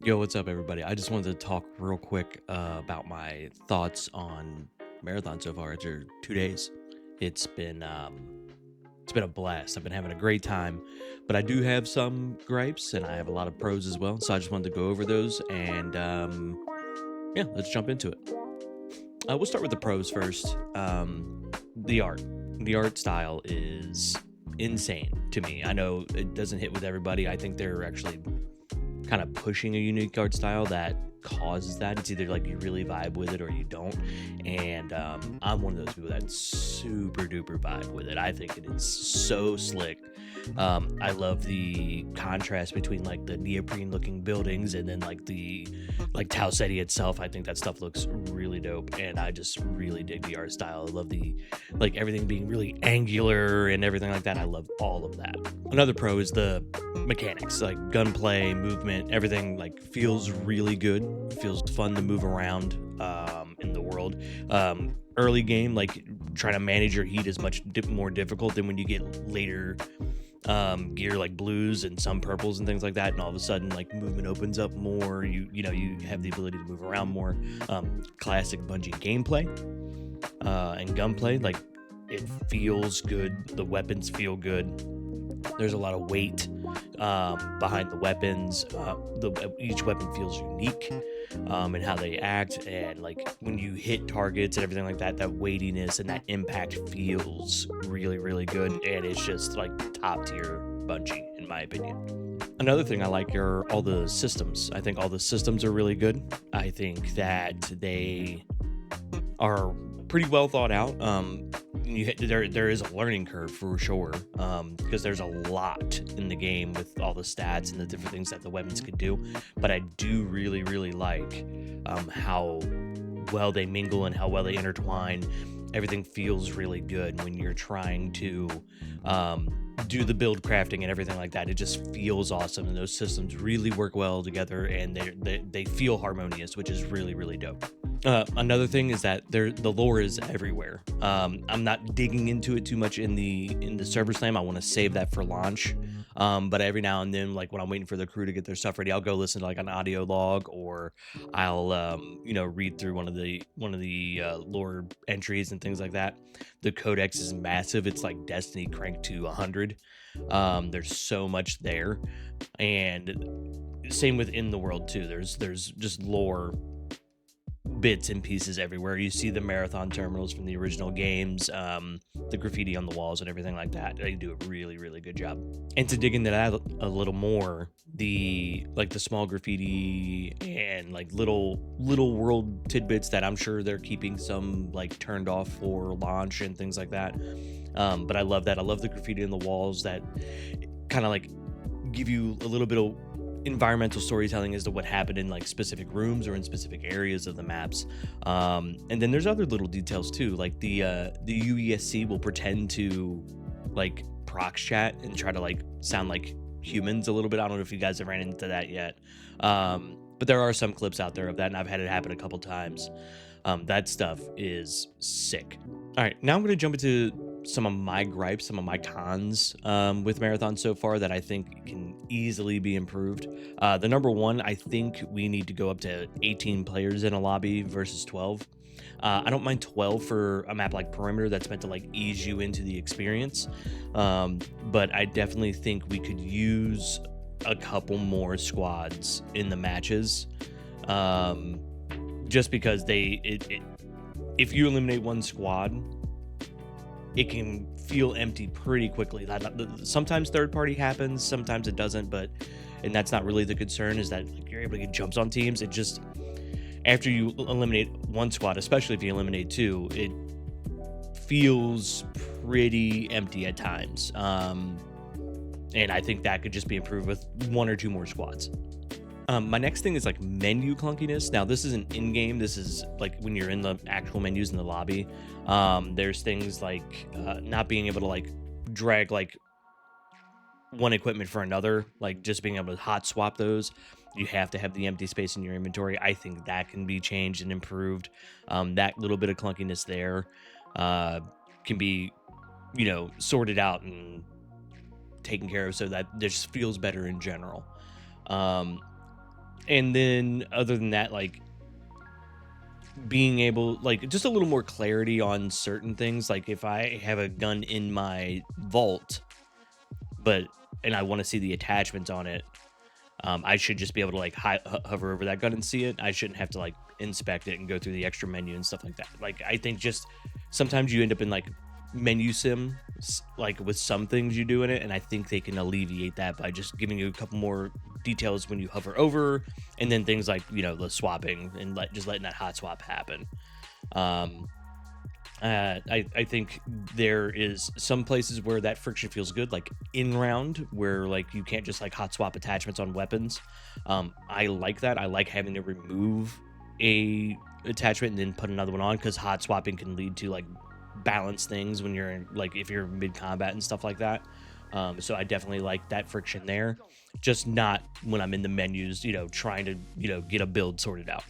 Yo, what's up, everybody? I just wanted to talk real quick about my thoughts on marathon so far. After 2 days, it's been a blast. I've been having a great time, but I do have some gripes, and I have a lot of pros as well. So I just wanted to go over those, and yeah, let's jump into it. We'll start with the pros first. The art, the art style is insane to me. I know it doesn't hit with everybody. I think they're actually kind of pushing a unique art style that causes that. It's either like you really vibe with it or you don't. And I'm one of those people that super duper vibe with it. I think it is so slick. I love the contrast between like the neoprene looking buildings and then like the like Tau Ceti itself. I think that stuff looks really dope, and I just really dig the art style. I love the like everything being really angular and everything like that. I love all of that. Another pro is the mechanics, like gunplay, movement, everything like feels really good. Feels fun to move around in the world. Early game, like trying to manage your heat is much more difficult than when you get later gear like blues and some purples and things like that, and all of a sudden like movement opens up more. You have the ability to move around more. Classic Bungie gameplay and gunplay, like it feels good. The weapons feel good. There's a lot of weight behind the weapons. Each weapon feels unique in how they act, and like when you hit targets and everything like that, that weightiness and that impact feels really, really good, and it's just like top tier Bungie in my opinion. Another thing I like are all the systems. I think all the systems are really good. I think that they are pretty well thought out. There is a learning curve for sure, because there's a lot in the game with all the stats and the different things that the weapons could do. But I do really, really like how well they mingle and how well they intertwine. Everything feels really good when you're trying to do the build crafting and everything like that. It just feels awesome, and those systems really work well together, and they feel harmonious, which is really, really dope. Another thing is that the lore is everywhere. I'm not digging into it too much in the server slam. I want to save that for launch. But every now and then, like when I'm waiting for the crew to get their stuff ready, I'll go listen to like an audio log, or I'll read through one of the lore entries and things like that. The codex is massive. It's like Destiny cranked to 100. There's so much there, and same within the world too. There's just lore bits and pieces everywhere. You see the marathon terminals from the original games, the graffiti on the walls and everything like that. They do a really, really good job. And to dig into that a little more, the small graffiti and like little world tidbits that I'm sure they're keeping some like turned off for launch and things like that. But I love that. I love the graffiti on the walls that kind of like give you a little bit of environmental storytelling as to what happened in like specific rooms or in specific areas of the maps. And then there's other little details too, like the UESC will pretend to like prox chat and try to like sound like humans a little bit. I don't know if you guys have ran into that yet, but there are some clips out there of that, and I've had it happen a couple times. That stuff is sick. All right, now I'm going to jump into some of my gripes, some of my cons with Marathon so far that I think can easily be improved. The number one, I think we need to go up to 18 players in a lobby versus 12. I don't mind 12 for a map like Perimeter that's meant to like ease you into the experience, but I definitely think we could use a couple more squads in the matches. Just because if you eliminate one squad, it can feel empty pretty quickly. Sometimes third party happens, sometimes it doesn't, and that's not really the concern, is that like, you're able to get jumps on teams. It just, after you eliminate one squad, especially if you eliminate two, it feels pretty empty at times. And I think that could just be improved with one or two more squads. My next thing is like menu clunkiness. Now, this isn't in-game. This is like when you're in the actual menus in the lobby. There's things like not being able to like drag like one equipment for another, like just being able to hot swap those. You have to have the empty space in your inventory. I think that can be changed and improved. That little bit of clunkiness there can be, sorted out and taken care of so that this feels better in general. And then other than that, like being able, like, just a little more clarity on certain things. Like if I have a gun in my vault, but and I want to see the attachments on it, I should just be able to like hover over that gun and see it. I shouldn't have to like inspect it and go through the extra menu and stuff like that. Like I think just sometimes you end up in like menu sim, like with some things you do in it, and I think they can alleviate that by just giving you a couple more details when you hover over, and then things like, you know, the swapping and just letting that hot swap happen. Um, I think there is some places where that friction feels good, like in round, where like you can't just like hot swap attachments on weapons. I like that. I like having to remove a attachment and then put another one on, because hot swapping can lead to like balance things when you're in, like if you're mid combat and stuff like that. So I definitely like that friction there, just not when I'm in the menus, you know, trying to, you know, get a build sorted out.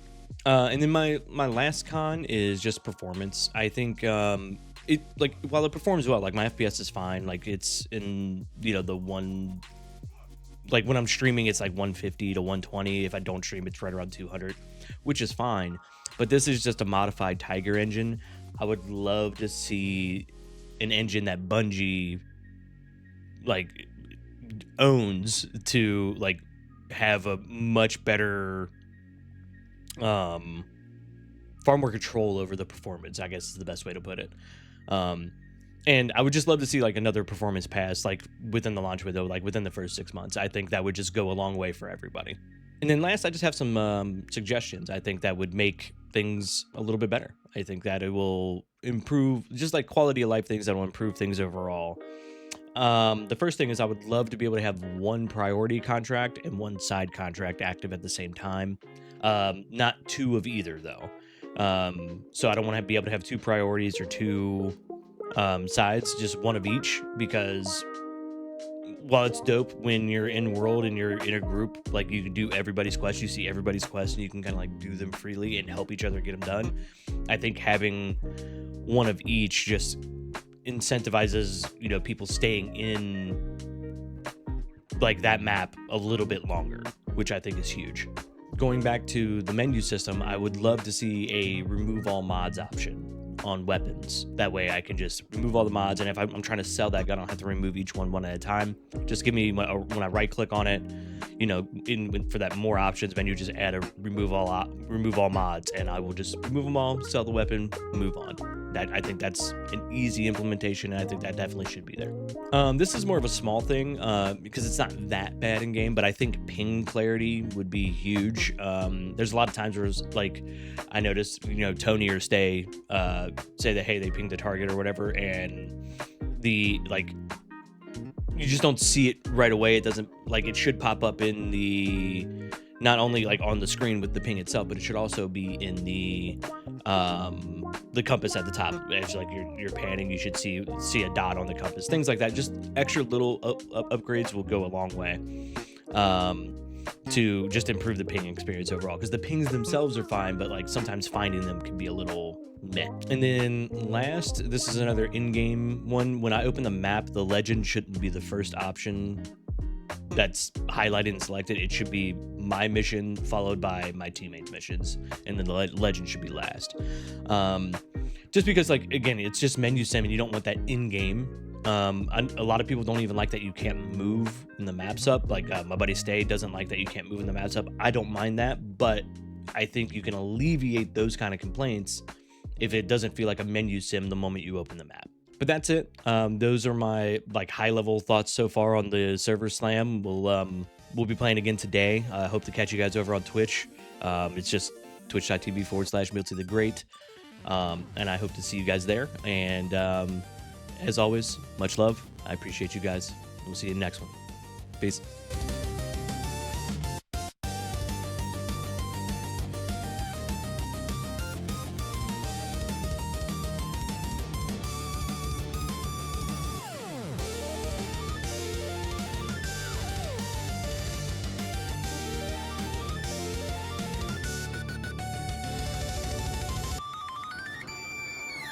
And then my last con is just performance. I think it, like, while it performs well, like my FPS is fine. Like it's in, you know, the one, like when I'm streaming it's like 150 to 120. If I don't stream it's right around 200, which is fine. But this is just a modified Tiger engine. I would love to see an engine that Bungie like owns to like have a much better, far more control over the performance, I guess is the best way to put it. And I would just love to see like another performance pass like within the launch window, like within the first 6 months. I think that would just go a long way for everybody. And then last, I just have some suggestions. I think that would make things a little bit better. I think that it will improve just like quality of life things that will improve things overall. The first thing is I would love to be able to have one priority contract and one side contract active at the same time. Not two of either though. So I don't want to be able to have two priorities or two sides, just one of each, because while it's dope when you're in world and you're in a group, like you can do everybody's quest, you see everybody's quest, and you can kind of like do them freely and help each other get them done. I think having one of each just incentivizes, you know, people staying in like that map a little bit longer, which I think is huge. Going back to the menu system, I would love to see a remove all mods option on weapons. That way I can just remove all the mods, and if I'm trying to sell that gun, I don't have to remove each one at a time. Just give me when I right click on it, you know, for that more options menu, just add a remove all mods, and I will just remove them all, sell the weapon, move on. That, I think that's an easy implementation, and I think that definitely should be there. This is more of a small thing because it's not that bad in game, but I think ping clarity would be huge. There's a lot of times where it's like I noticed, you know, Tony or Stay say that, hey, they pinged the target or whatever, and the like you just don't see it right away. It doesn't, like, it should pop up in the, not only like on the screen with the ping itself, but it should also be in the compass at the top. As like you're panning, you should see a dot on the compass, things like that. Just extra little upgrades will go a long way to just improve the ping experience overall, because the pings themselves are fine, but like sometimes finding them can be a little meh. And then last, this is another in-game one. When I open the map, the legend shouldn't be the first option that's highlighted and selected. It should be my mission followed by my teammates' missions, and then the legend should be last. Just because, like, again, it's just menu sim and you don't want that in-game. A lot of people don't even like that you can't move in the maps up. Like my buddy Stay doesn't like that you can't move in the maps up. I don't mind that, but I think you can alleviate those kind of complaints if it doesn't feel like a menu sim the moment you open the map. But that's it. Those are my like high level thoughts so far on the server slam. We'll be playing again today. I hope to catch you guys over on Twitch. It's just twitch.tv/Milty the Great. And I hope to see you guys there. And as always, much love. I appreciate you guys. We'll see you in the next one. Peace.